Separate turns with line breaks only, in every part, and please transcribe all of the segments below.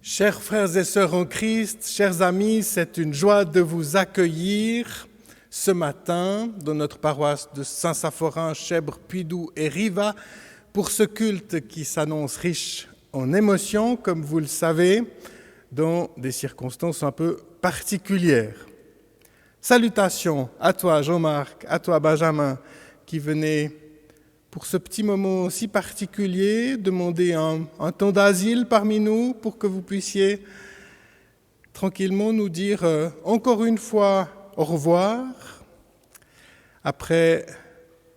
Chers frères et sœurs en Christ, chers amis, c'est une joie de vous accueillir ce matin dans notre paroisse de Saint-Saphorin, Chèvre, Puydou et Riva pour ce culte qui s'annonce riche en émotions, comme vous le savez, dans des circonstances un peu particulières. Salutations à toi Jean-Marc, à toi Benjamin, qui venez pour ce petit moment si particulier, demander un temps d'asile parmi nous pour que vous puissiez tranquillement nous dire encore une fois au revoir après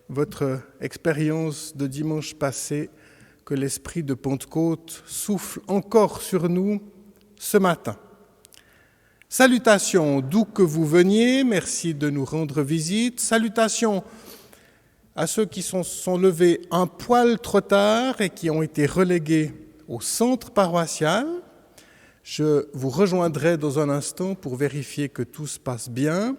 votre expérience de dimanche passé, que l'esprit de Pentecôte souffle encore sur nous ce matin. Salutations d'où que vous veniez, merci de nous rendre visite. Salutations à ceux qui sont levés un poil trop tard et qui ont été relégués au centre paroissial. Je vous rejoindrai dans un instant pour vérifier que tout se passe bien.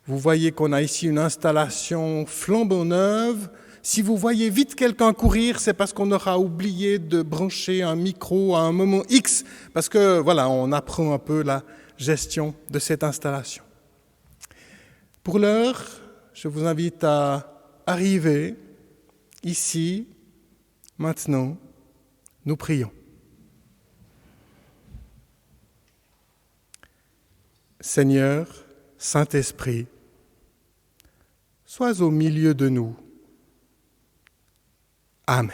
Vous voyez qu'on a ici une installation flambant neuve. Si vous voyez vite quelqu'un courir, c'est parce qu'on aura oublié de brancher un micro à un moment X, parce que voilà, on apprend un peu la gestion de cette installation. Pour l'heure, je vous invite à arriver ici, maintenant, nous prions. Seigneur, Saint-Esprit, sois au milieu de nous. Amen.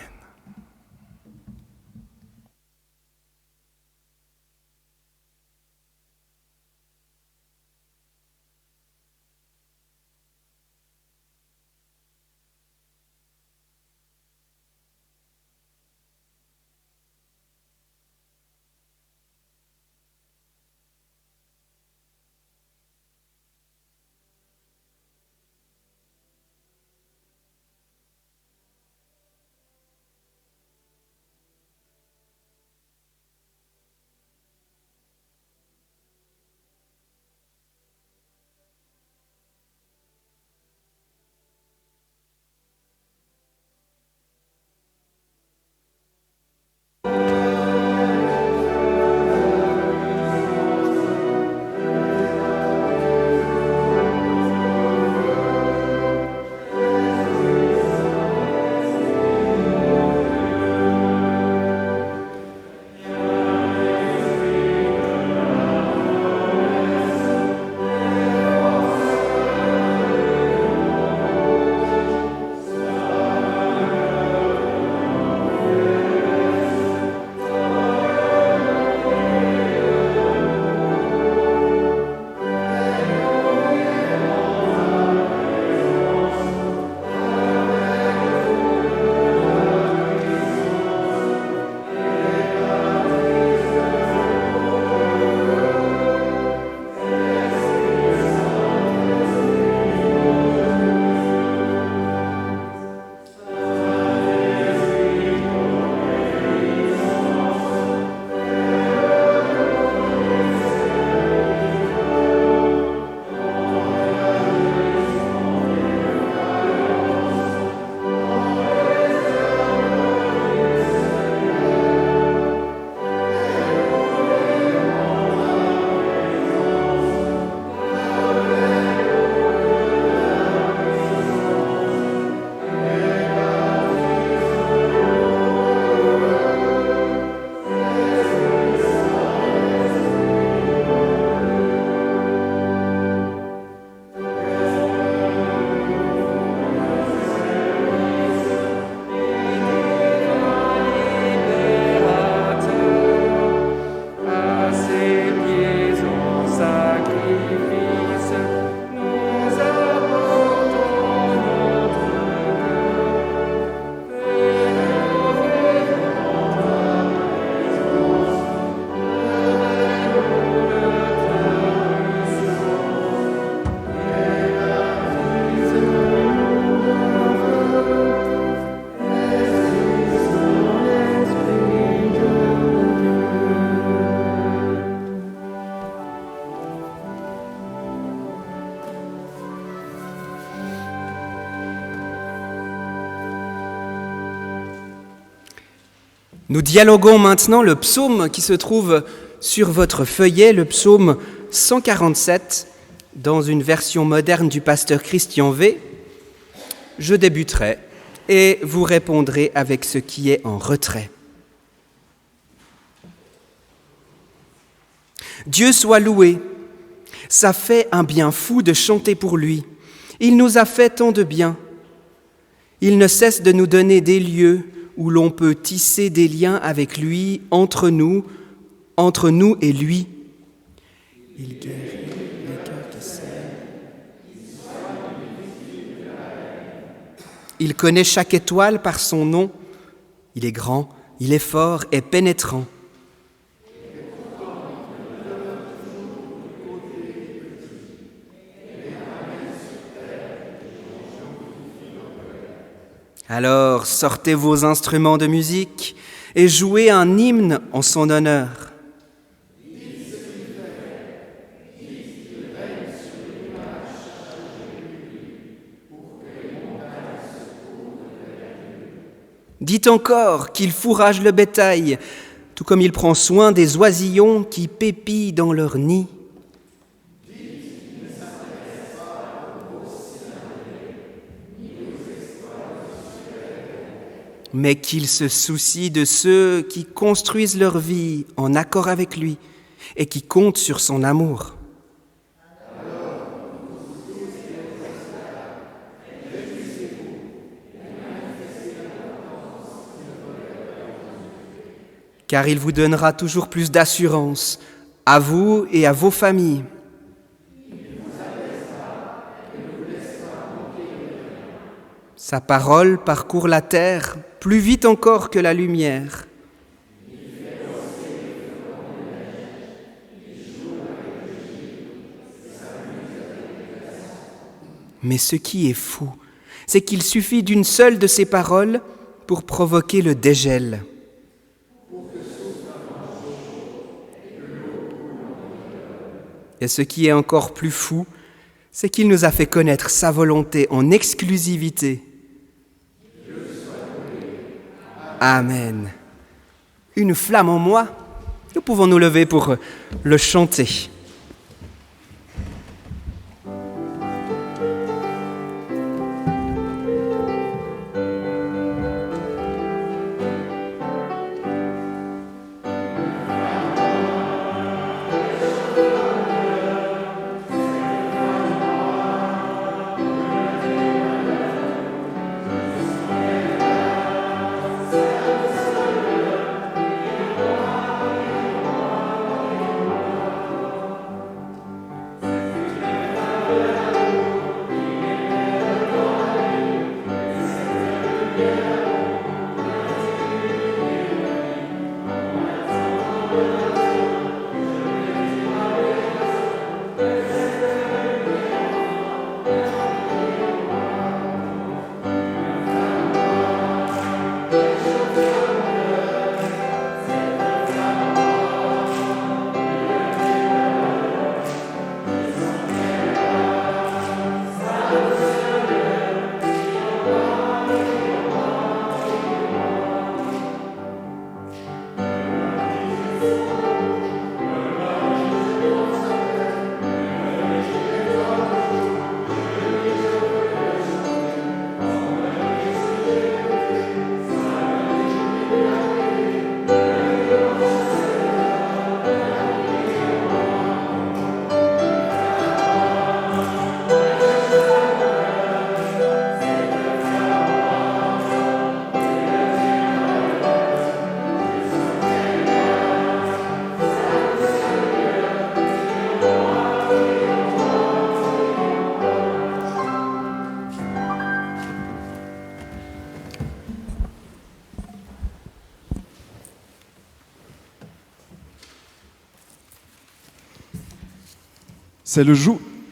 Nous dialoguons maintenant le psaume qui se trouve sur votre feuillet, le psaume 147, dans une version moderne du pasteur Christian V. Je débuterai et vous répondrez avec ce qui est en retrait. Dieu soit loué, ça fait un bien fou de chanter pour lui. Il nous a fait tant de bien. Il ne cesse de nous donner des lieux où l'on peut tisser des liens avec lui, entre nous et lui. Il guérit les cœurs qui saignent. Il connaît chaque étoile par son nom. Il est grand, il est fort et pénétrant. Alors sortez vos instruments de musique et jouez un hymne en son honneur. Dites encore qu'il fourrage le bétail, tout comme il prend soin des oisillons qui pépillent dans leur nid. Mais qu'il se soucie de ceux qui construisent leur vie en accord avec lui et qui comptent sur son amour. Car il vous donnera toujours plus d'assurance, à vous et à vos familles. Sa parole parcourt la terre plus vite encore que la lumière. Mais ce qui est fou, c'est qu'il suffit d'une seule de ces paroles pour provoquer le dégel. Et ce qui est encore plus fou, c'est qu'il nous a fait connaître sa volonté en exclusivité. Amen. Une flamme en moi, nous pouvons nous lever pour le chanter.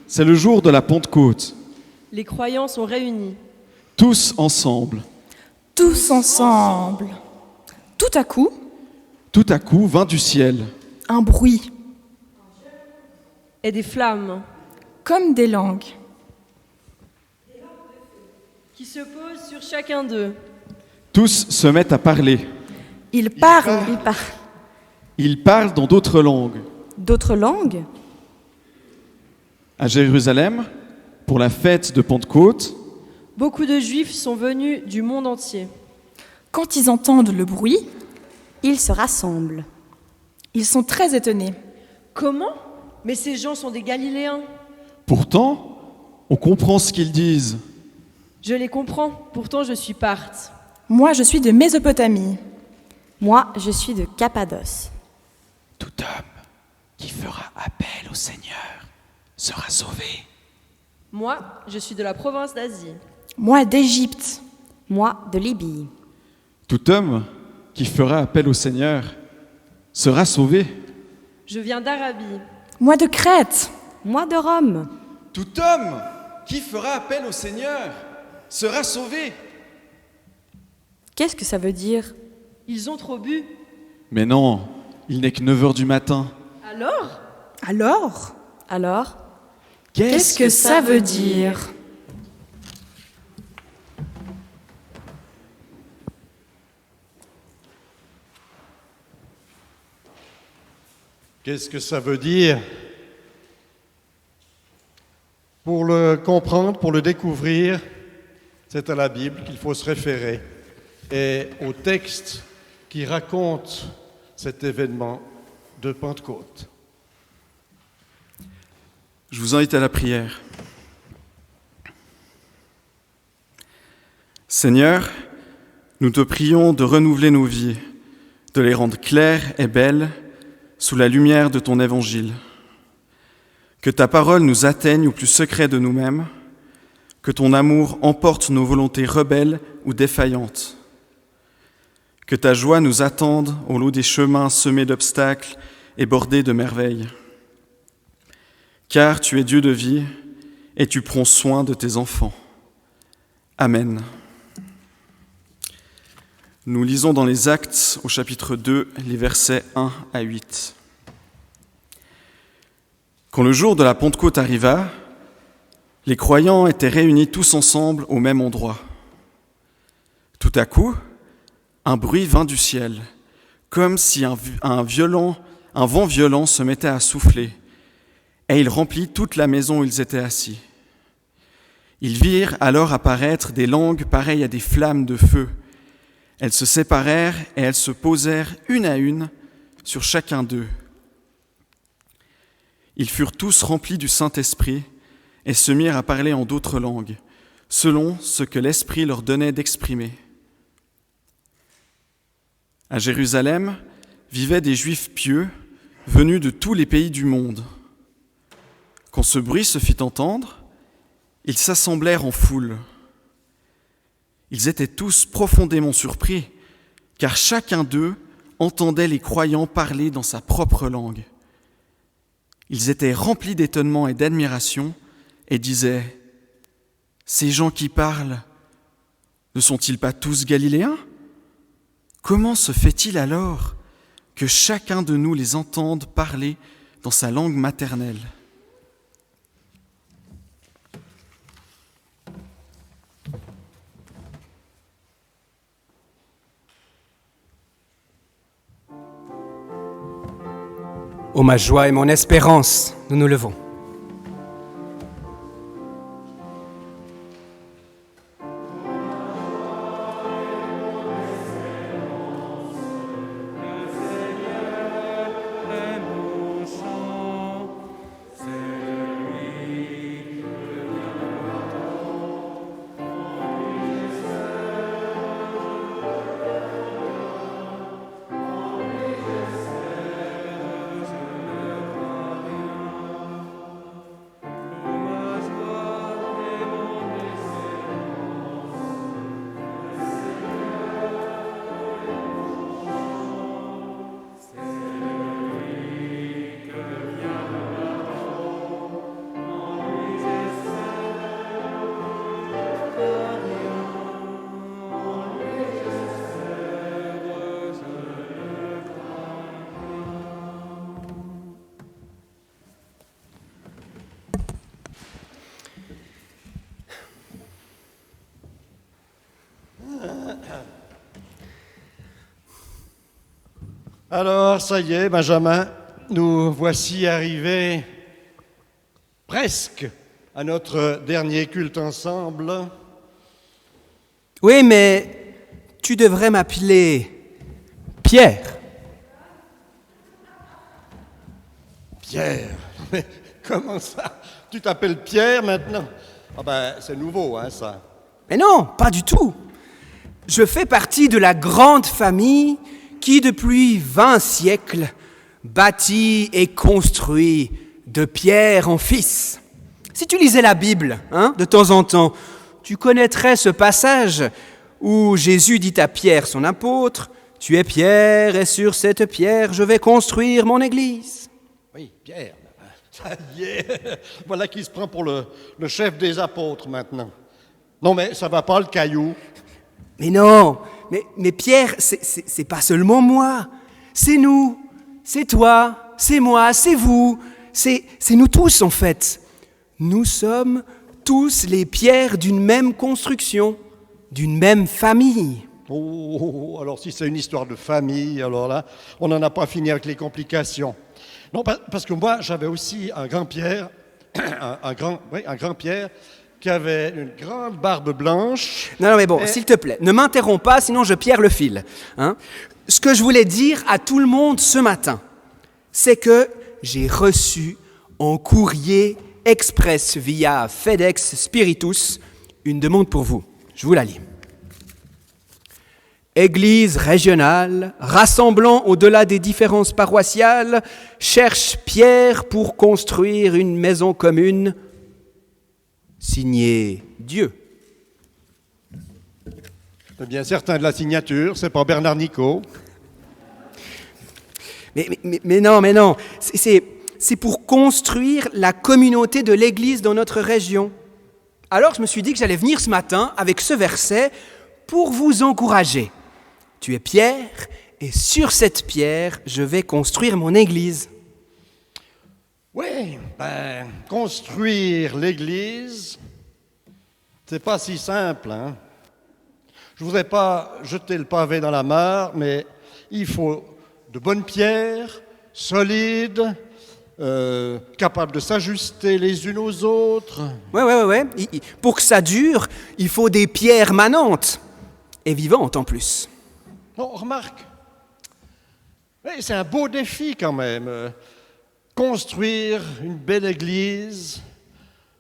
C'est le jour de la Pentecôte.
Les croyants sont réunis.
Tous ensemble.
Tous ensemble. Tout à coup,
vint du ciel.
un bruit,
Et des flammes
comme des langues.
qui se posent sur chacun d'eux.
Tous se mettent à parler.
Il parle.
Ils parlent dans d'autres langues.
D'autres langues?
À Jérusalem, pour la fête de Pentecôte,
Beaucoup de Juifs sont venus du monde entier.
Quand ils entendent le bruit,
Ils se rassemblent.
ils sont très étonnés.
Comment? Mais ces gens sont des Galiléens.
pourtant, on comprend ce qu'ils disent.
Je les comprends, pourtant je suis parthe.
Moi, je suis de Mésopotamie.
Moi, je suis de Cappadoce.
Tout homme qui fera appel au Seigneur sera sauvé.
Moi, je suis de la province d'Asie.
Moi, d'Égypte.
Moi, de Libye.
Tout homme qui fera appel au Seigneur sera sauvé.
Je viens d'Arabie.
Moi, de Crète.
Moi, de Rome.
Tout homme qui fera appel au Seigneur sera sauvé.
Qu'est-ce que ça veut dire?
Ils ont trop bu.
Mais non, il n'est que 9 heures du matin.
Alors?
Alors,
Alors?
qu'est-ce que ça veut dire?
Qu'est-ce que ça veut dire? Pour le comprendre, pour le découvrir, c'est à la Bible qu'il faut se référer et au texte qui raconte cet événement de Pentecôte.
Je vous invite à la prière. Seigneur, nous te prions de renouveler nos vies, de les rendre claires et belles sous la lumière de ton évangile. Que ta parole nous atteigne au plus secret de nous-mêmes, que ton amour emporte nos volontés rebelles ou défaillantes. Que ta joie nous attende au lot des chemins semés d'obstacles et bordés de merveilles. Car tu es Dieu de vie et tu prends soin de tes enfants. Amen. Nous lisons dans les Actes au chapitre 2, les versets 1 à 8. Quand le jour de la Pentecôte arriva, les croyants étaient réunis tous ensemble au même endroit. Tout à coup, un bruit vint du ciel, comme si un vent violent se mettait à souffler, et il remplit toute la maison où ils étaient assis. Ils virent alors apparaître des langues pareilles à des flammes de feu. Elles se séparèrent et elles se posèrent une à une sur chacun d'eux. Ils furent tous remplis du Saint-Esprit et se mirent à parler en d'autres langues, selon ce que l'Esprit leur donnait d'exprimer. À Jérusalem vivaient des Juifs pieux venus de tous les pays du monde. Quand ce bruit se fit entendre, ils s'assemblèrent en foule. Ils étaient tous profondément surpris, car chacun d'eux entendait les croyants parler dans sa propre langue. Ils étaient remplis d'étonnement et d'admiration et disaient : « Ces gens qui parlent, ne sont-ils pas tous Galiléens ? Comment se fait-il alors que chacun de nous les entende parler dans sa langue maternelle ? »
Ô ma joie et mon espérance, nous nous levons.
Alors, ça y est, Benjamin, nous voici arrivés presque à notre dernier culte ensemble.
Oui, mais tu devrais m'appeler Pierre.
Pierre? Mais comment ça? Tu t'appelles Pierre maintenant? Ah ben, c'est nouveau, hein, ça.
Mais non, pas du tout. Je fais partie de la grande famille qui, depuis 20 siècles, bâtit et construit de pierre en fils. Si tu lisais la Bible, de temps en temps, tu connaîtrais ce passage où Jésus dit à Pierre, son apôtre, « Tu es Pierre, et sur cette pierre, je vais construire mon église. »
Oui, Pierre. Ça y est. Voilà qui se prend pour le chef des apôtres maintenant. Non, mais ça va pas, le caillou.
Mais non, mais Pierre, c'est pas seulement moi, c'est nous, c'est toi, c'est moi, c'est vous, c'est nous tous en fait. Nous sommes tous les pierres d'une même construction, d'une même famille.
Oh, alors si c'est une histoire de famille, alors là, on n'en a pas fini avec les complications. Non, parce que moi, j'avais aussi un grand-Pierre, un grand-Pierre, qui avait une grande barbe blanche.
Non, mais bon, s'il te plaît, ne m'interromps pas, sinon je perds le fil. Ce que je voulais dire à tout le monde ce matin, c'est que j'ai reçu en courrier express via FedEx Spiritus une demande pour vous. Je vous la lis. Église régionale, rassemblant au-delà des différences paroissiales, cherche Pierre pour construire une maison commune. Signé Dieu.
C'est bien certain de la signature, c'est pas Bernard Nicot.
Mais non, c'est pour construire la communauté de l'Église dans notre région. Alors je me suis dit que j'allais venir ce matin avec ce verset pour vous encourager. Tu es Pierre, et sur cette pierre, je vais construire mon Église.
Oui, construire l'Église, c'est pas si simple, hein. Je voudrais pas jeter le pavé dans la mare, mais il faut de bonnes pierres, solides, capables de s'ajuster les unes aux autres.
Ouais. Pour que ça dure, il faut des pierres manantes, et vivantes en plus.
Non, remarque, c'est un beau défi quand même. Construire une belle église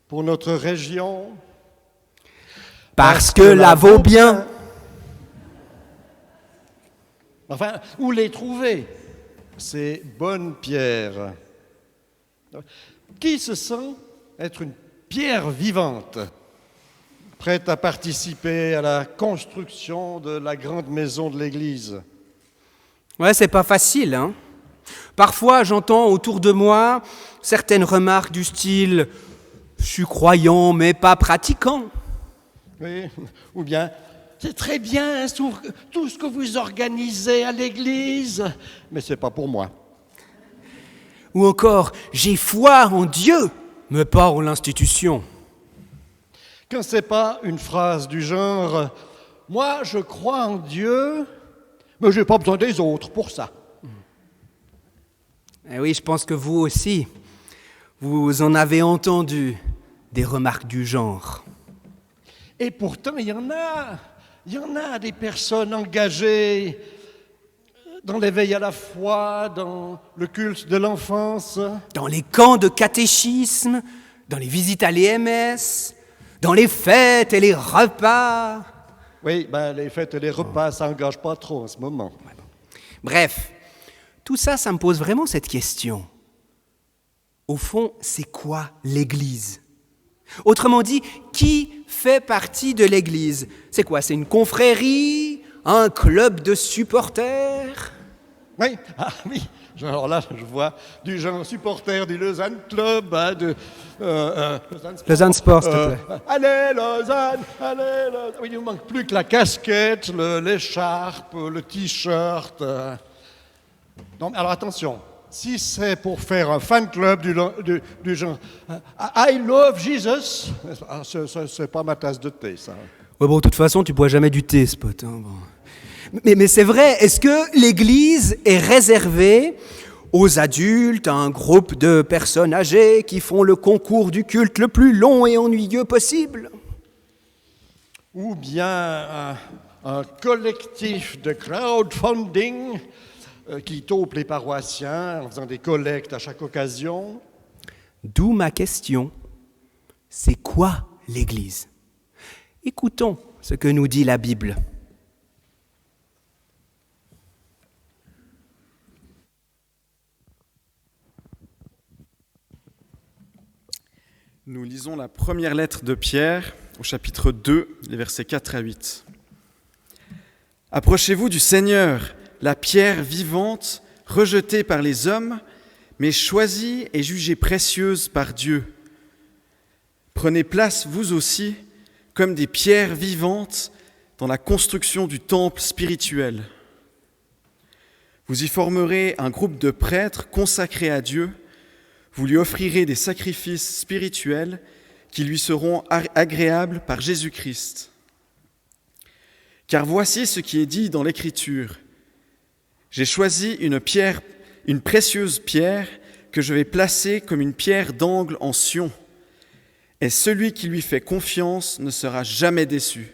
pour notre région.
Parce que la vaut bien.
Enfin, où les trouver, ces bonnes pierres? Qui se sent être une pierre vivante, prête à participer à la construction de la grande maison de l'église?
Ouais, c'est pas facile, hein. Parfois, j'entends autour de moi certaines remarques du style « Je suis croyant, mais pas pratiquant ».
Oui, ou bien « C'est très bien tout ce que vous organisez à l'église, mais c'est pas pour moi. »
Ou encore « J'ai foi en Dieu, mais pas en l'institution ».
Quand c'est pas une phrase du genre « Moi, je crois en Dieu, mais j'ai pas besoin des autres pour ça. »
Eh oui, je pense que vous aussi, vous en avez entendu des remarques du genre.
Et pourtant, il y en a des personnes engagées dans l'éveil à la foi, dans le culte de l'enfance.
Dans les camps de catéchisme, dans les visites à l'EMS, dans les fêtes et les repas.
Oui, les fêtes et les repas, ça n'engage pas trop en ce moment.
Bref, tout ça, ça me pose vraiment cette question. Au fond, c'est quoi l'Église ? Autrement dit, qui fait partie de l'Église ? C'est quoi ? C'est une confrérie ? Un club de supporters ?
Oui, alors là, je vois du genre supporter du Lausanne Club,
Lausanne Sport, s'il te plaît.
Allez, Lausanne, allez, Lausanne. Oui, il ne manque plus que la casquette, l'écharpe, le t-shirt. Non, alors attention, si c'est pour faire un fan club du genre I love Jesus, c'est pas ma tasse de thé, ça.
Ouais, bon, de toute façon, tu bois jamais du thé, Spot. Bon. Mais c'est vrai, est-ce que l'Église est réservée aux adultes, à un groupe de personnes âgées qui font le concours du culte le plus long et ennuyeux possible?
Ou bien un collectif de crowdfunding qui taupe les paroissiens en faisant des collectes à chaque occasion?
D'où ma question, c'est quoi l'Église? Écoutons ce que nous dit la Bible.
Nous lisons la première lettre de Pierre au chapitre 2, les versets 4 à 8. « Approchez-vous du Seigneur, la pierre vivante, rejetée par les hommes, mais choisie et jugée précieuse par Dieu. Prenez place, vous aussi, comme des pierres vivantes dans la construction du temple spirituel. Vous y formerez un groupe de prêtres consacrés à Dieu. Vous lui offrirez des sacrifices spirituels qui lui seront agréables par Jésus-Christ. Car voici ce qui est dit dans l'Écriture. J'ai choisi une précieuse pierre que je vais placer comme une pierre d'angle en Sion. Et celui qui lui fait confiance ne sera jamais déçu.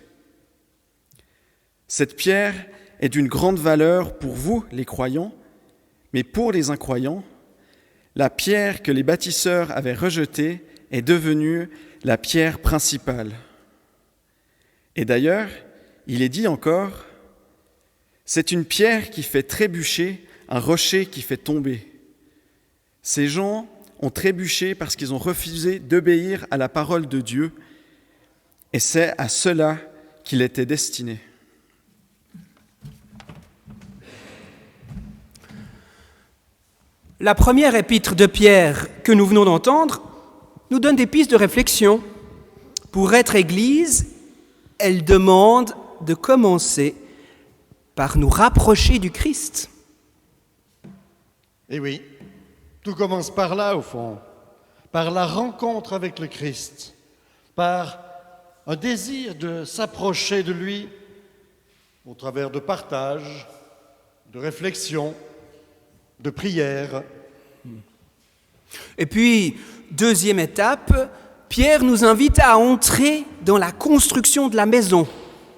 Cette pierre est d'une grande valeur pour vous, les croyants, mais pour les incroyants, la pierre que les bâtisseurs avaient rejetée est devenue la pierre principale. Et d'ailleurs, il est dit encore, c'est une pierre qui fait trébucher, un rocher qui fait tomber. Ces gens ont trébuché parce qu'ils ont refusé d'obéir à la parole de Dieu, et c'est à cela qu'il était destiné.
La première épître de Pierre que nous venons d'entendre nous donne des pistes de réflexion. Pour être Église, elle demande de commencer par nous rapprocher du Christ.
Eh oui, tout commence par là au fond, par la rencontre avec le Christ, par un désir de s'approcher de lui au travers de partage, de réflexion, de prière.
Et puis, deuxième étape, Pierre nous invite à entrer dans la construction de la maison,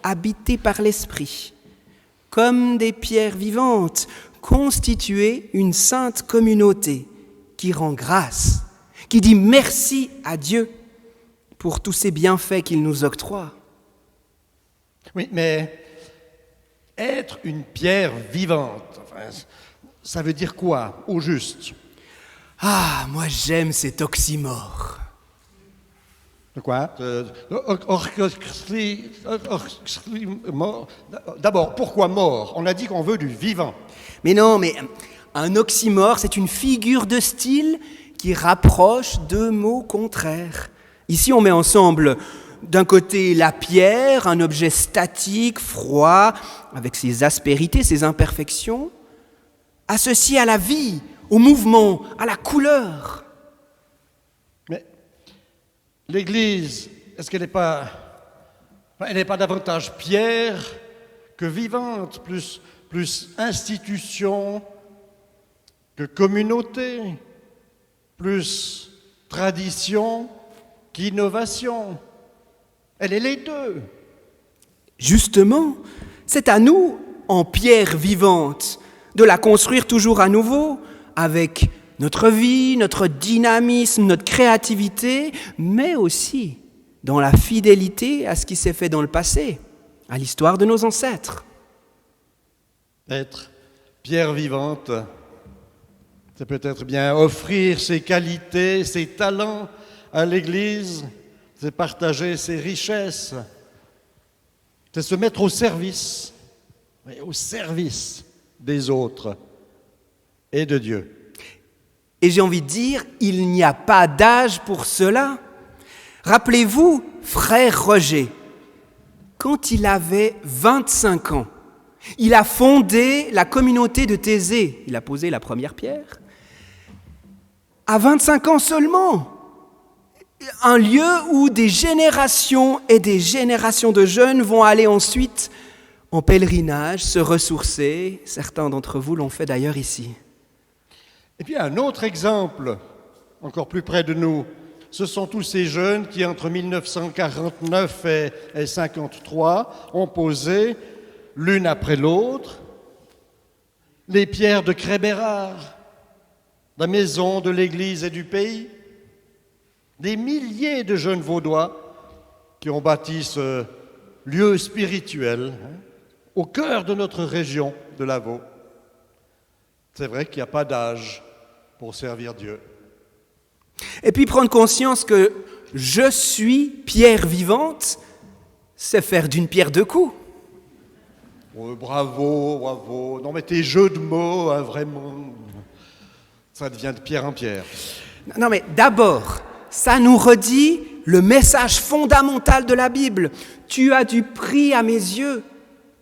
habitée par l'Esprit, comme des pierres vivantes, constituer une sainte communauté qui rend grâce, qui dit merci à Dieu pour tous ces bienfaits qu'il nous octroie.
Oui, mais être une pierre vivante, ça veut dire quoi, au juste?
Ah, moi j'aime cet oxymore.
De quoi? D'abord, pourquoi mort? On a dit qu'on veut du vivant.
Mais non, mais un oxymore, c'est une figure de style qui rapproche deux mots contraires. Ici, on met ensemble, d'un côté, la pierre, un objet statique, froid, avec ses aspérités, ses imperfections, associé à la vie, au mouvement, à la couleur.
Mais l'Église, est-ce qu'elle n'est pas davantage pierre que vivante, plus institution que communauté, plus tradition qu'innovation? Elle est les deux.
Justement, c'est à nous, en pierre vivante, de la construire toujours à nouveau, avec notre vie, notre dynamisme, notre créativité, mais aussi dans la fidélité à ce qui s'est fait dans le passé, à l'histoire de nos ancêtres.
Être pierre vivante, c'est peut-être bien offrir ses qualités, ses talents à l'Église, c'est partager ses richesses, c'est se mettre au service des autres et de Dieu.
Et j'ai envie de dire, il n'y a pas d'âge pour cela. Rappelez-vous, frère Roger, quand il avait 25 ans, il a fondé la communauté de Thésée. Il a posé la première pierre. À 25 ans seulement, un lieu où des générations et des générations de jeunes vont aller ensuite
en pèlerinage, se ressourcer. Certains d'entre vous l'ont fait d'ailleurs ici.
Et puis un autre exemple, encore plus près de nous, ce sont tous ces jeunes qui, entre 1949 et 1953, ont posé, l'une après l'autre, les pierres de Crébérard, la maison de l'Église et du pays. Des milliers de jeunes Vaudois qui ont bâti ce lieu spirituel au cœur de notre région de Lavaux. C'est vrai qu'il n'y a pas d'âge pour servir Dieu.
Et puis prendre conscience que je suis pierre vivante, c'est faire d'une pierre deux coups.
Oh, bravo, bravo. Non mais tes jeux de mots, hein, vraiment, ça devient de pierre en pierre.
Non mais d'abord, ça nous redit le message fondamental de la Bible. Tu as du prix à mes yeux.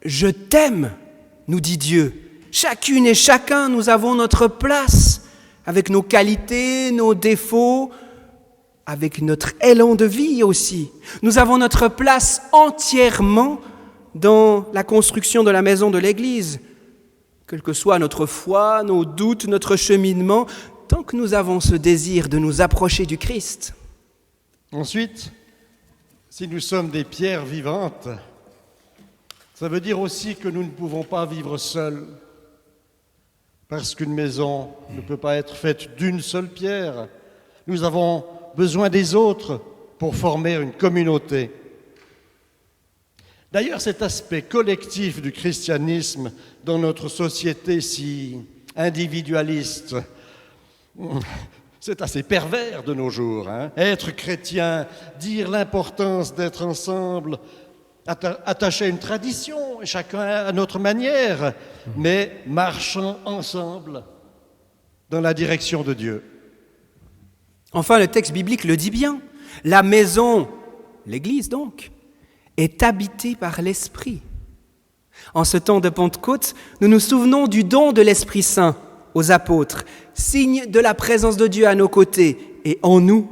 Je t'aime, nous dit Dieu. Chacune et chacun, nous avons notre place, avec nos qualités, nos défauts, avec notre élan de vie aussi. Nous avons notre place entièrement dans la construction de la maison de l'Église. Quelle que soit notre foi, nos doutes, notre cheminement, tant que nous avons ce désir de nous approcher du Christ.
Ensuite, si nous sommes des pierres vivantes, ça veut dire aussi que nous ne pouvons pas vivre seuls, parce qu'une maison ne peut pas être faite d'une seule pierre. Nous avons besoin des autres pour former une communauté. D'ailleurs, cet aspect collectif du christianisme dans notre société si individualiste, c'est assez pervers de nos jours. Être chrétien, dire l'importance d'être ensemble, attacher à une tradition, chacun à notre manière, mais marchant ensemble dans la direction de Dieu.
Enfin, le texte biblique le dit bien. La maison, l'Église donc, est habitée par l'Esprit. En ce temps de Pentecôte, nous nous souvenons du don de l'Esprit Saint aux apôtres, signe de la présence de Dieu à nos côtés et en nous.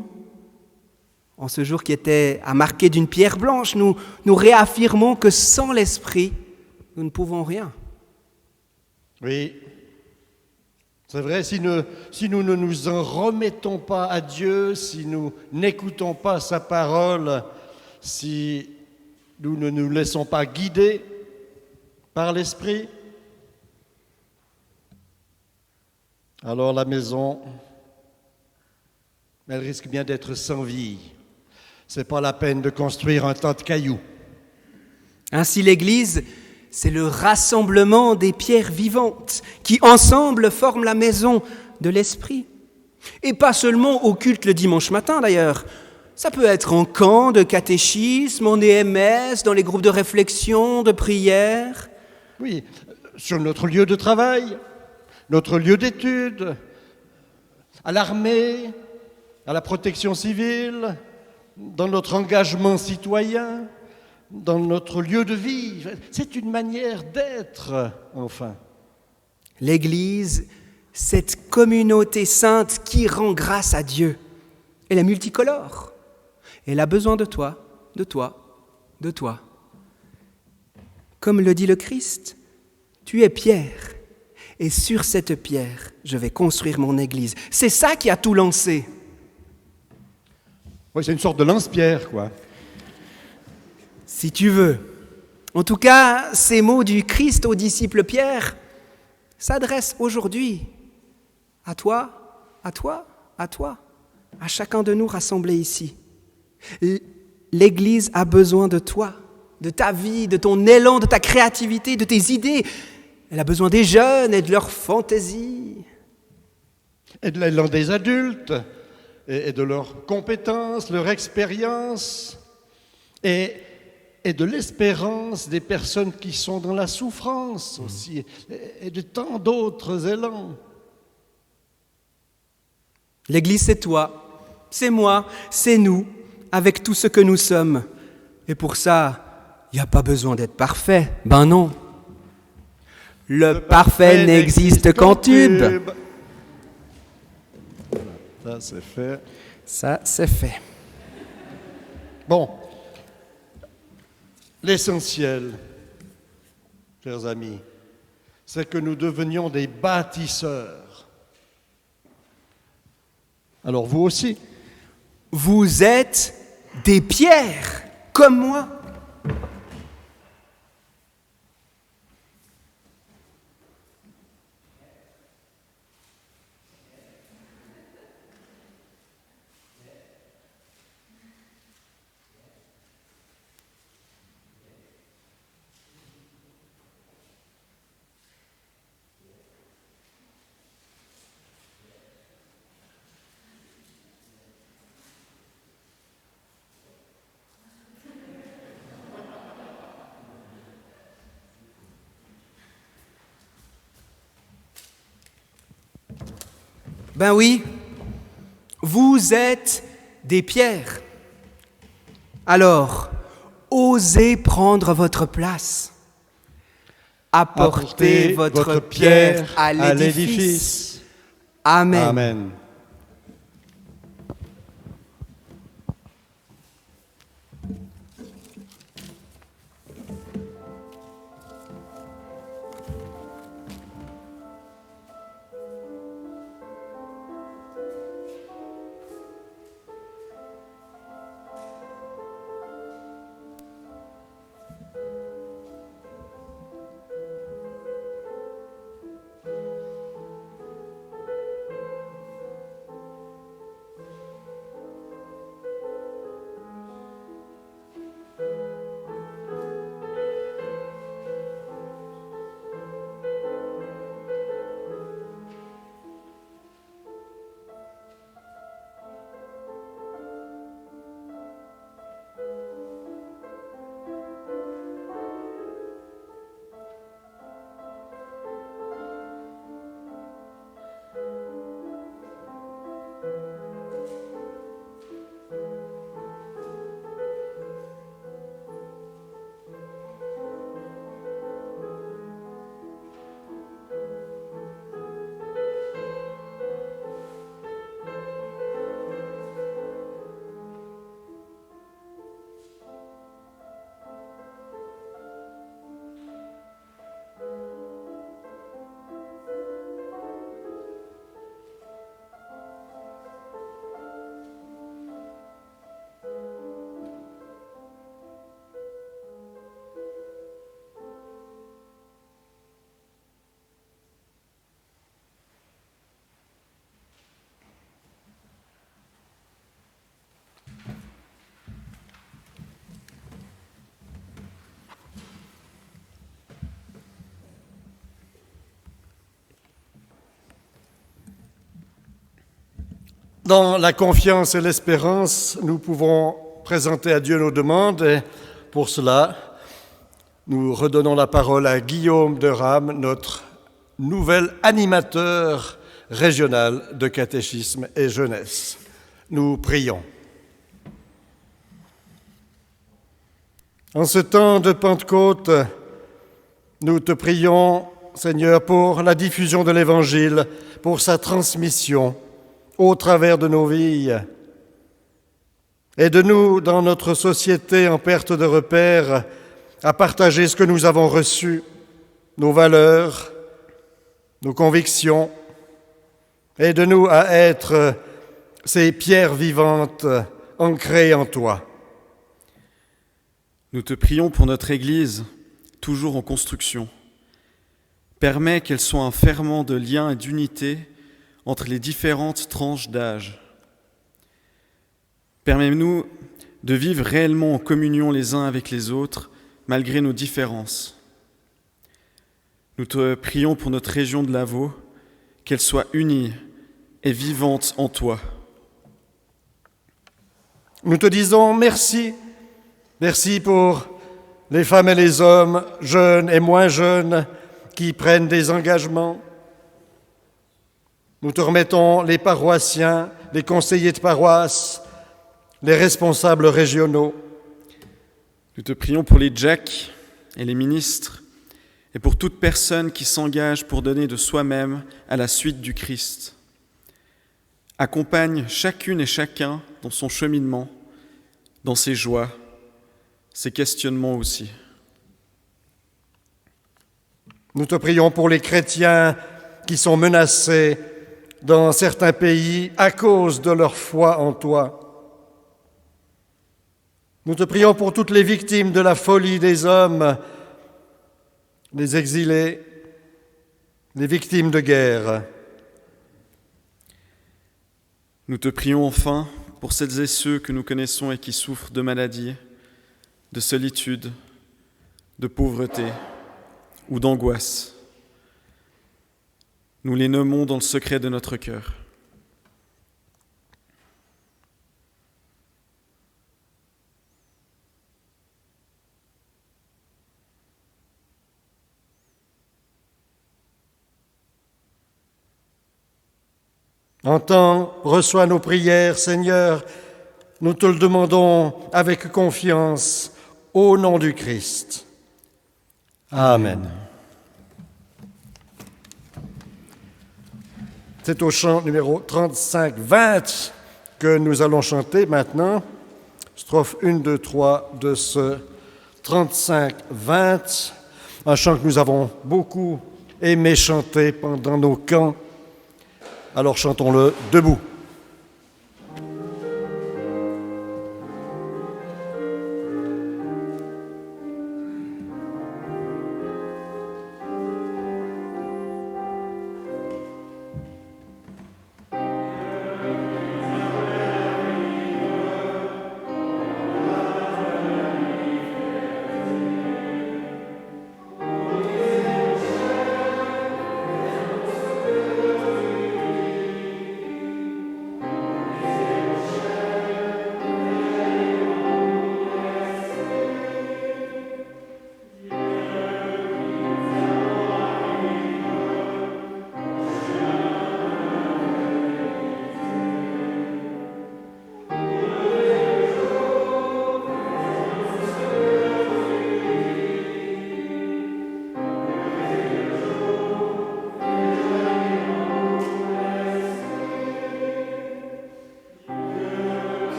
En ce jour qui était à marquer d'une pierre blanche, nous réaffirmons que sans l'Esprit, nous ne pouvons rien.
Oui, c'est vrai, si nous ne nous en remettons pas à Dieu, si nous n'écoutons pas sa parole, si nous ne nous laissons pas guider par l'Esprit, alors la maison, elle risque bien d'être sans vie. C'est pas la peine de construire un tas de cailloux.
Ainsi, l'Église, c'est le rassemblement des pierres vivantes qui, ensemble, forment la maison de l'Esprit. Et pas seulement au culte le dimanche matin, d'ailleurs. Ça peut être en camp de catéchisme, en EMS, dans les groupes de réflexion, de prière.
Oui, sur notre lieu de travail, notre lieu d'études, à l'armée, à la protection civile, dans notre engagement citoyen, dans notre lieu de vie. C'est une manière d'être, enfin.
L'Église, cette communauté sainte qui rend grâce à Dieu, elle est multicolore. Elle a besoin de toi, de toi, de toi. Comme le dit le Christ, tu es pierre, et sur cette pierre, je vais construire mon Église. C'est ça qui a tout lancé.
Oui, c'est une sorte de lance-pierre, quoi.
Si tu veux. En tout cas, ces mots du Christ aux disciples Pierre s'adressent aujourd'hui à toi, à toi, à toi, à chacun de nous rassemblés ici. L'Église a besoin de toi, de ta vie, de ton élan, de ta créativité, de tes idées. Elle a besoin des jeunes et de leur fantaisie.
Et de l'élan des adultes, et de leurs compétences, leur expérience, et de l'espérance des personnes qui sont dans la souffrance aussi, et de tant d'autres élans.
L'Église, c'est toi, c'est moi, c'est nous, avec tout ce que nous sommes. Et pour ça, il n'y a pas besoin d'être parfait. Ben non. Le parfait n'existe qu'en tube.
Ça, c'est fait.
Ça, c'est fait.
Bon, l'essentiel, chers amis, c'est que nous devenions des bâtisseurs. Alors vous aussi,
Vous êtes des pierres, comme moi. Ben oui, vous êtes des pierres. Alors, osez prendre votre place. Apportez votre pierre à l'édifice. Amen.
Amen. Dans la confiance et l'espérance, nous pouvons présenter à Dieu nos demandes et pour cela, nous redonnons la parole à Guillaume de Rame, notre nouvel animateur régional de catéchisme et jeunesse. Nous prions. En ce temps de Pentecôte, nous te prions, Seigneur, pour la diffusion de l'Évangile, pour sa transmission au travers de nos vies. Aide-nous dans notre société en perte de repères à partager ce que nous avons reçu, nos valeurs, nos convictions. Aide-nous à être ces pierres vivantes ancrées en toi.
Nous te prions pour notre Église, toujours en construction. Permets qu'elle soit un ferment de lien et d'unité entre les différentes tranches d'âge. Permets-nous de vivre réellement en communion les uns avec les autres, malgré nos différences. Nous te prions pour notre région de Lavaux, qu'elle soit unie et vivante en toi.
Nous te disons merci. Merci pour les femmes et les hommes, jeunes et moins jeunes, qui prennent des engagements. Nous te remettons les paroissiens, les conseillers de paroisse, les responsables régionaux.
Nous te prions pour les diacres et les ministres et pour toute personne qui s'engage pour donner de soi-même à la suite du Christ. Accompagne chacune et chacun dans son cheminement, dans ses joies, ses questionnements aussi.
Nous te prions pour les chrétiens qui sont menacés dans certains pays à cause de leur foi en toi. Nous te prions pour toutes les victimes de la folie des hommes, les exilés, les victimes de guerre.
Nous te prions enfin pour celles et ceux que nous connaissons et qui souffrent de maladies, de solitude, de pauvreté ou d'angoisse. Nous les nommons dans le secret de notre cœur.
Entends, reçois nos prières, Seigneur. Nous te le demandons avec confiance, au nom du Christ. Amen. C'est au chant numéro 35-20 que nous allons chanter maintenant. Strophe 1, 2, 3 de ce 35-20. Un chant que nous avons beaucoup aimé chanter pendant nos camps. Alors chantons-le debout.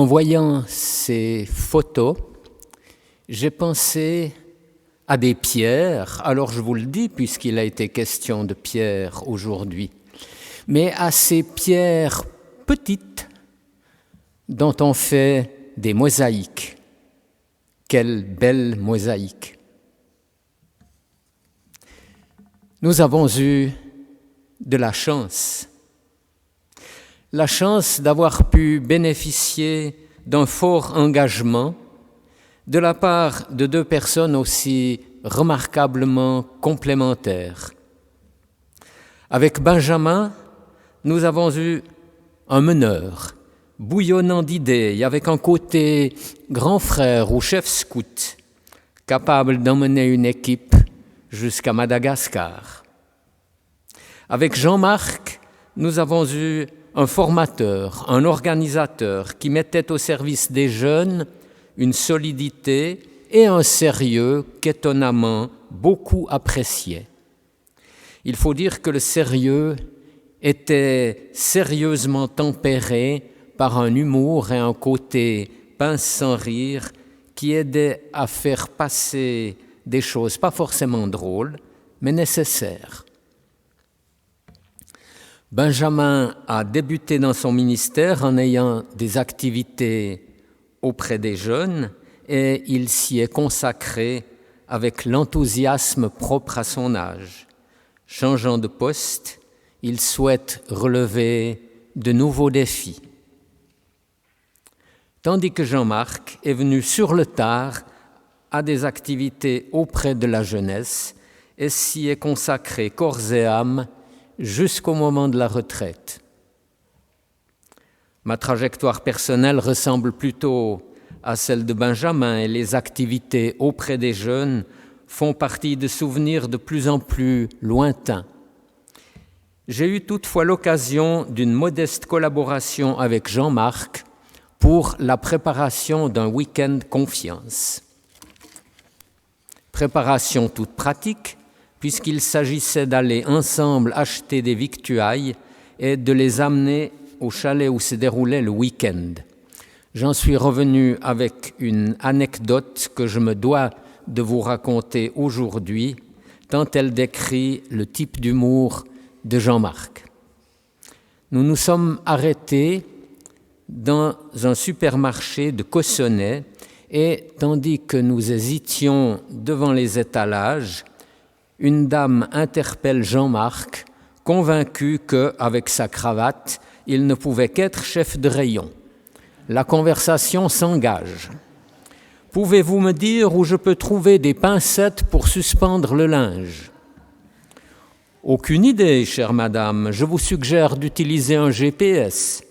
en voyant ces photos, j'ai pensé à des pierres, alors je vous le dis puisqu'il a été question de pierres aujourd'hui, mais à ces pierres petites dont on fait des mosaïques. Quelle belle mosaïque! Nous avons eu de la chance d'avoir pu bénéficier d'un fort engagement de la part de deux personnes aussi remarquablement complémentaires. Avec Benjamin, nous avons eu un meneur, bouillonnant d'idées, avec un côté grand frère ou chef scout, capable d'emmener une équipe jusqu'à Madagascar. Avec Jean-Marc, nous avons eu un formateur, un organisateur qui mettait au service des jeunes une solidité et un sérieux qu'étonnamment beaucoup appréciaient. Il faut dire que le sérieux était sérieusement tempéré par un humour et un côté pince sans rire qui aidaient à faire passer des choses pas forcément drôles, mais nécessaires. Benjamin a débuté dans son ministère en ayant des activités auprès des jeunes et il s'y est consacré avec l'enthousiasme propre à son âge. Changeant de poste, il souhaite relever de nouveaux défis. Tandis que Jean-Marc est venu sur le tard à des activités auprès de la jeunesse et s'y est consacré corps et âme jusqu'au moment de la retraite. Ma trajectoire personnelle ressemble plutôt à celle de Benjamin et les activités auprès des jeunes font partie de souvenirs de plus en plus lointains. J'ai eu toutefois l'occasion d'une modeste collaboration avec Jean-Marc pour la préparation d'un week-end confiance. Préparation toute pratique, puisqu'il s'agissait d'aller ensemble acheter des victuailles et de les amener au chalet où se déroulait le week-end. J'en suis revenu avec une anecdote que je me dois de vous raconter aujourd'hui, tant elle décrit le type d'humour de Jean-Marc. Nous nous sommes arrêtés dans un supermarché de Cossonay et tandis que nous hésitions devant les étalages, une dame interpelle Jean-Marc, convaincu qu'avec sa cravate, il ne pouvait qu'être chef de rayon. La conversation s'engage. « Pouvez-vous me dire où je peux trouver des pincettes pour suspendre le linge ?» « Aucune idée, chère madame, je vous suggère d'utiliser un GPS. »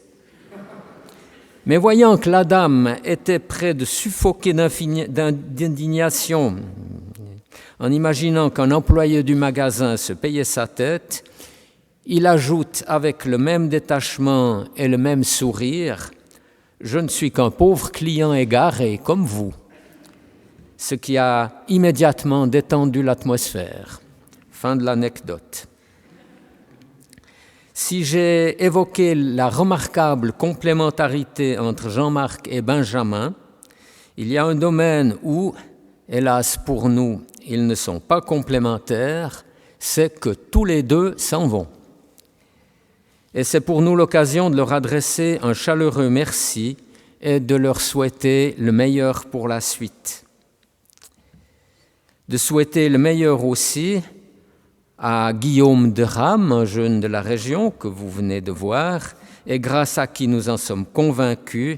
Mais voyant que la dame était près de suffoquer d'indignation, en imaginant qu'un employé du magasin se payait sa tête, il ajoute avec le même détachement et le même sourire « Je ne suis qu'un pauvre client égaré comme vous », ce qui a immédiatement détendu l'atmosphère. Fin de l'anecdote. Si j'ai évoqué la remarquable complémentarité entre Jean-Marc et Benjamin, il y a un domaine où, hélas pour nous, ils ne sont pas complémentaires, c'est que tous les deux s'en vont. Et c'est pour nous l'occasion de leur adresser un chaleureux merci et de leur souhaiter le meilleur pour la suite. De souhaiter le meilleur aussi à Guillaume de Rame, un jeune de la région que vous venez de voir, et grâce à qui nous en sommes convaincus,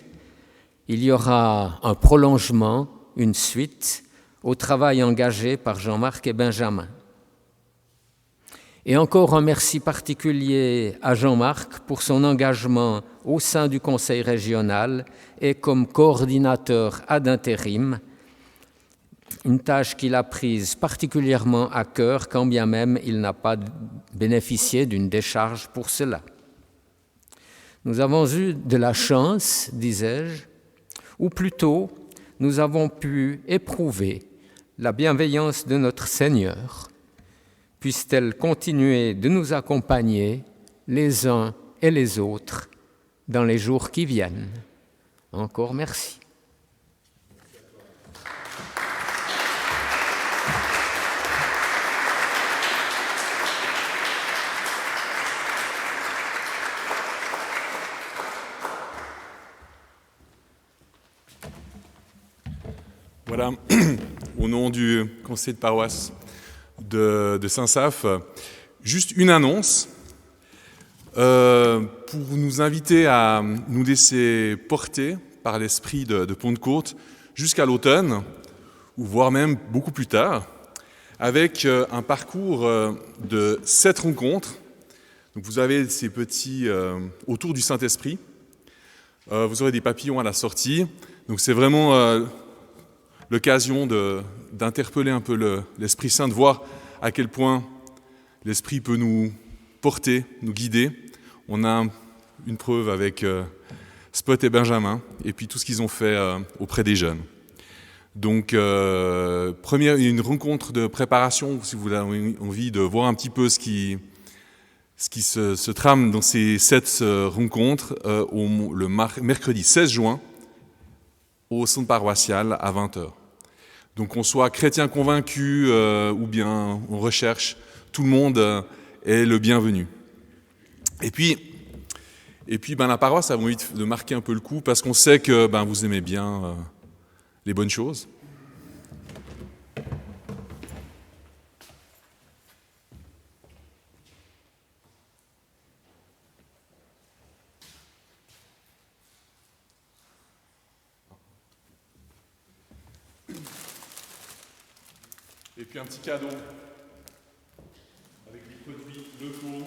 il y aura un prolongement, une suite, au travail engagé par Jean-Marc et Benjamin. Et encore un merci particulier à Jean-Marc pour son engagement au sein du Conseil régional et comme coordinateur ad intérim, une tâche qu'il a prise particulièrement à cœur, quand bien même il n'a pas bénéficié d'une décharge pour cela. Nous avons eu de la chance, disais-je, ou plutôt, nous avons pu éprouver la bienveillance de notre Seigneur. Puisse-t-elle continuer de nous accompagner les uns et les autres dans les jours qui viennent. Encore merci.
Voilà, au nom du conseil de paroisse de Saint-Saph, juste une annonce pour nous inviter à nous laisser porter par l'esprit de Pentecôte jusqu'à l'automne, ou voire même beaucoup plus tard, avec un parcours de 7 rencontres. Donc vous avez ces petits autour du Saint-Esprit, vous aurez des papillons à la sortie, donc c'est vraiment l'occasion d'interpeller un peu l'Esprit Saint, de voir à quel point l'Esprit peut nous porter, nous guider. On a une preuve avec Spot et Benjamin, et puis tout ce qu'ils ont fait auprès des jeunes. Donc, une rencontre de préparation, si vous avez envie de voir un petit peu ce qui se trame dans ces 7 rencontres, le mercredi 16 juin, au centre paroissial à 20h. Donc qu'on soit chrétien convaincu ou bien on recherche, tout le monde est le bienvenu. Et puis la paroisse a envie de marquer un peu le coup parce qu'on sait que vous aimez bien les bonnes choses. Et puis un petit cadeau avec des produits locaux.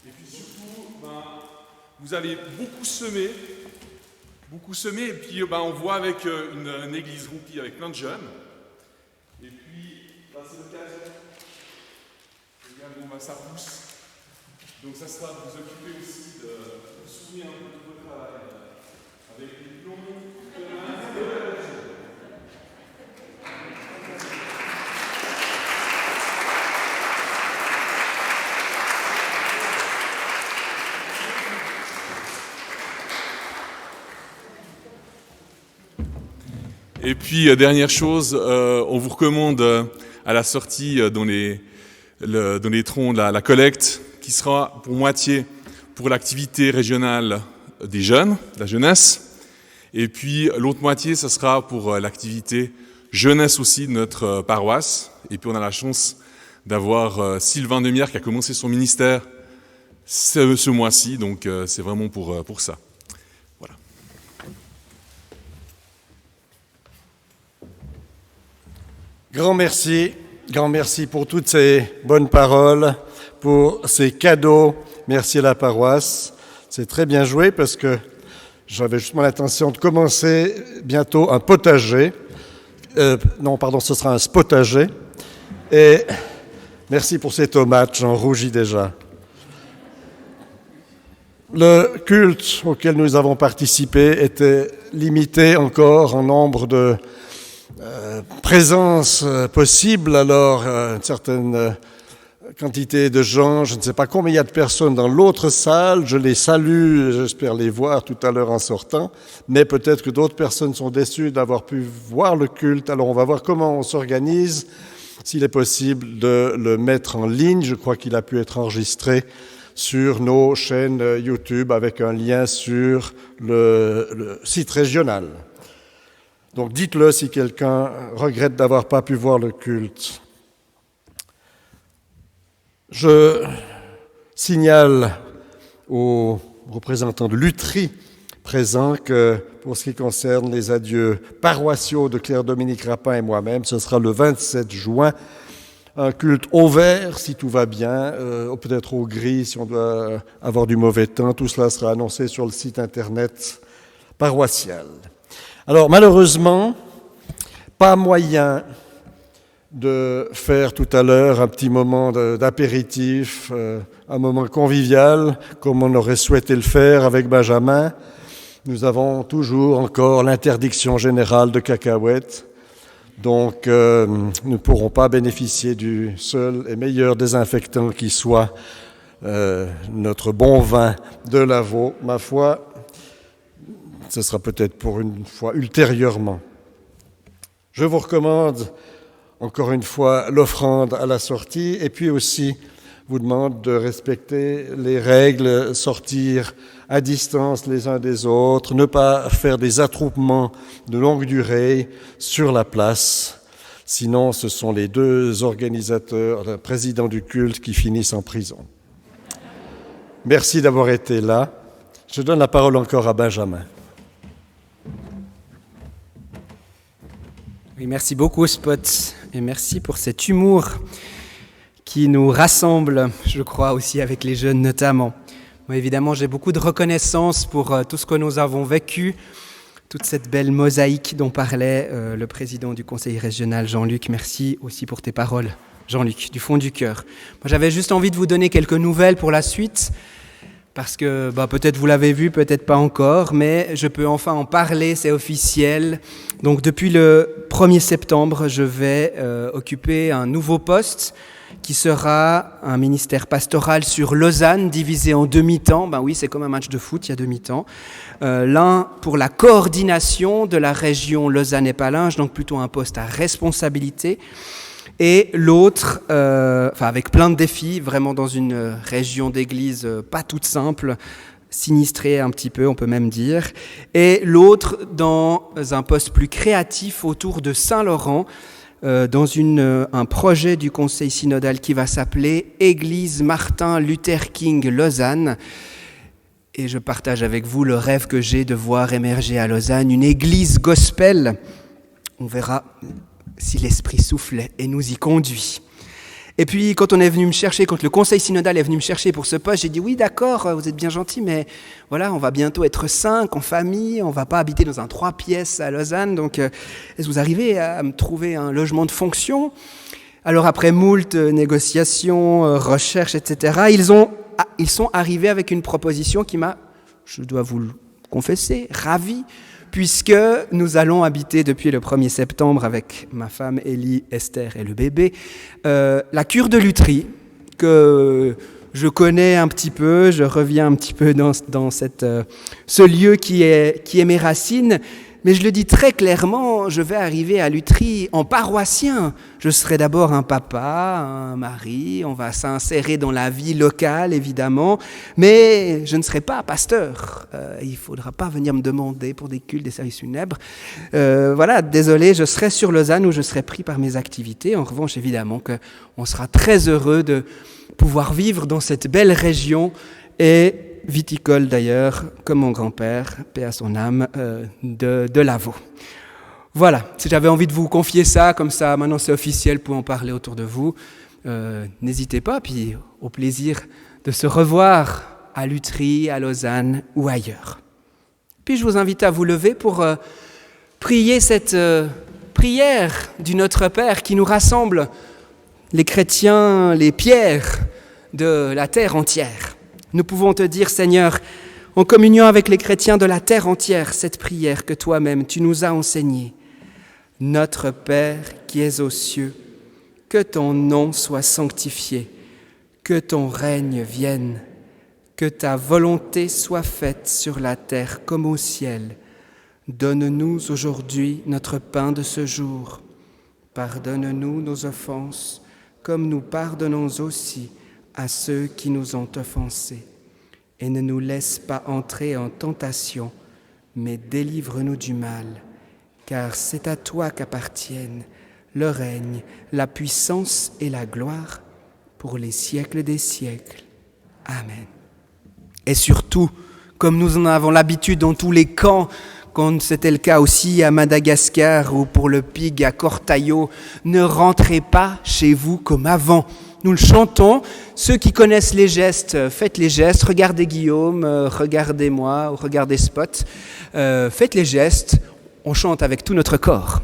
Et puis surtout, vous avez beaucoup semé, et puis on voit avec une église remplie avec plein de jeunes. Et puis, c'est l'occasion. Ça pousse. Donc ça sera de vous occuper aussi de vous souvenir un peu de votre travail avec les plombs de main et de la Et puis, dernière chose, on vous recommande à la sortie dans les troncs la collecte qui sera pour moitié pour l'activité régionale des jeunes, de la jeunesse, et puis l'autre moitié, ce sera pour l'activité jeunesse aussi de notre paroisse. Et puis on a la chance d'avoir Sylvain Demierre qui a commencé son ministère ce mois-ci, donc c'est vraiment pour ça. Voilà.
Grand merci pour toutes ces bonnes paroles, pour ces cadeaux. Merci à la paroisse. C'est très bien joué parce que j'avais justement l'intention de commencer bientôt un potager. Ce sera un spotager. Et merci pour ces tomates, j'en rougis déjà. Le culte auquel nous avons participé était limité encore en nombre de présences possibles. Alors, une certaine quantité de gens, je ne sais pas combien il y a de personnes dans l'autre salle, je les salue, j'espère les voir tout à l'heure en sortant, mais peut-être que d'autres personnes sont déçues d'avoir pu voir le culte. Alors on va voir comment on s'organise, s'il est possible de le mettre en ligne. Je crois qu'il a pu être enregistré sur nos chaînes YouTube avec un lien sur le site régional. Donc dites-le si quelqu'un regrette d'avoir pas pu voir le culte. Je signale aux représentants de l'Utri présents que pour ce qui concerne les adieux paroissiaux de Claire Dominique Rapin et moi-même, ce sera le 27 juin, un culte au vert si tout va bien, peut-être au gris si on doit avoir du mauvais temps. Tout cela sera annoncé sur le site internet paroissial. Alors malheureusement, pas moyen de faire tout à l'heure un petit moment d'apéritif, un moment convivial, comme on aurait souhaité le faire avec Benjamin. Nous avons toujours encore l'interdiction générale de cacahuètes. Donc, nous ne pourrons pas bénéficier du seul et meilleur désinfectant qui soit notre bon vin de Lavaux. Ma foi, ce sera peut-être pour une fois ultérieurement. Je vous recommande encore une fois l'offrande à la sortie et puis aussi vous demande de respecter les règles, sortir à distance les uns des autres, ne pas faire des attroupements de longue durée sur la place. Sinon, ce sont les deux organisateurs, le président du culte, qui finissent en prison. Merci d'avoir été là. Je donne la parole encore à Benjamin.
Oui, merci beaucoup, Spot, et merci pour cet humour qui nous rassemble, je crois, aussi avec les jeunes notamment. Moi, évidemment, j'ai beaucoup de reconnaissance pour tout ce que nous avons vécu, toute cette belle mosaïque dont parlait le président du conseil régional, Jean-Luc. Merci aussi pour tes paroles, Jean-Luc, du fond du cœur. Moi, j'avais juste envie de vous donner quelques nouvelles pour la suite, parce que peut-être vous l'avez vu, peut-être pas encore, mais je peux enfin en parler, c'est officiel. Donc depuis le 1er septembre, je vais occuper un nouveau poste qui sera un ministère pastoral sur Lausanne, divisé en demi-temps. Oui, c'est comme un match de foot, il y a demi-temps. L'un pour la coordination de la région Lausanne et Palinges, donc plutôt un poste à responsabilité. Et l'autre, avec plein de défis, vraiment dans une région d'église pas toute simple, sinistrée un petit peu, on peut même dire. Et l'autre dans un poste plus créatif autour de Saint-Laurent, dans un projet du conseil synodal qui va s'appeler Église Martin Luther King Lausanne. Et je partage avec vous le rêve que j'ai de voir émerger à Lausanne une église gospel. On verra si l'Esprit souffle et nous y conduit. Et puis, quand on est venu me chercher, quand le conseil synodal est venu me chercher pour ce poste, j'ai dit oui, d'accord, vous êtes bien gentil, mais voilà, on va bientôt être 5 en famille, on va pas habiter dans un 3 pièces à Lausanne, donc est-ce que vous arrivez à me trouver un logement de fonction ? Alors après moult négociations, recherches, etc., ils sont arrivés avec une proposition qui m'a, je dois vous le confesser, ravi, puisque nous allons habiter depuis le 1er septembre avec ma femme Élie, Esther et le bébé, la cure de Lutry, que je connais un petit peu, je reviens un petit peu dans ce lieu qui est mes racines, mais je le dis très clairement, je vais arriver à Lutry en paroissien. Je serai d'abord un papa, un mari, on va s'insérer dans la vie locale évidemment, mais je ne serai pas pasteur. Il ne faudra pas venir me demander pour des cultes, des services funèbres. Voilà, désolé, je serai sur Lausanne où je serai pris par mes activités. En revanche, évidemment qu'on sera très heureux de pouvoir vivre dans cette belle région et viticole d'ailleurs, comme mon grand-père, paix à son âme, de Lavaux. Voilà, si j'avais envie de vous confier ça, comme ça, maintenant c'est officiel, vous pouvez en parler autour de vous. N'hésitez pas, puis au plaisir de se revoir à Lutry, à Lausanne ou ailleurs. Puis je vous invite à vous lever pour prier cette prière du Notre Père qui nous rassemble, les chrétiens, les pierres de la terre entière. Nous pouvons te dire, Seigneur, en communion avec les chrétiens de la terre entière, cette prière que toi-même tu nous as enseignée. Notre Père qui es aux cieux, que ton nom soit sanctifié, que ton règne vienne, que ta volonté soit faite sur la terre comme au ciel. Donne-nous aujourd'hui notre pain de ce jour. Pardonne-nous nos offenses, comme nous pardonnons aussi à ceux qui nous ont offensés. Et ne nous laisse pas entrer en tentation, mais délivre-nous du mal. Car c'est à toi qu'appartiennent le règne, la puissance et la gloire pour les siècles des siècles. Amen. Et surtout, comme nous en avons l'habitude dans tous les camps, quand c'était le cas aussi à Madagascar ou pour le PIG à Cortaillot, ne rentrez pas chez vous comme avant. Nous le chantons. Ceux qui connaissent les gestes, faites les gestes. Regardez Guillaume, regardez-moi, ou regardez Spot. Faites les gestes. On chante avec tout notre corps.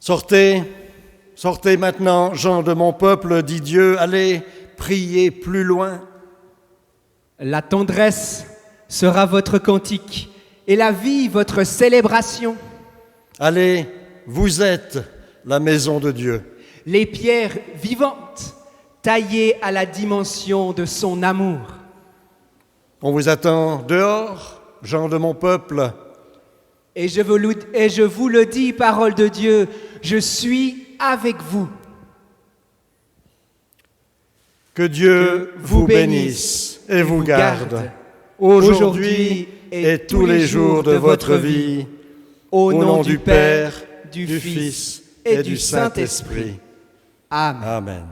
Sortez, sortez maintenant, gens de mon peuple, dit Dieu, allez prier plus loin.
La tendresse sera votre cantique et la vie votre célébration.
Allez, vous êtes la maison de Dieu.
Les pierres vivantes, taillées à la dimension de son amour.
On vous attend dehors, gens de mon peuple.
Et je vous le dis, parole de Dieu, je suis avec vous.
Que Dieu vous bénisse et vous garde, aujourd'hui et tous les jours de votre vie, au nom du Père, du Fils et du Saint-Esprit.
Amen.
Amen.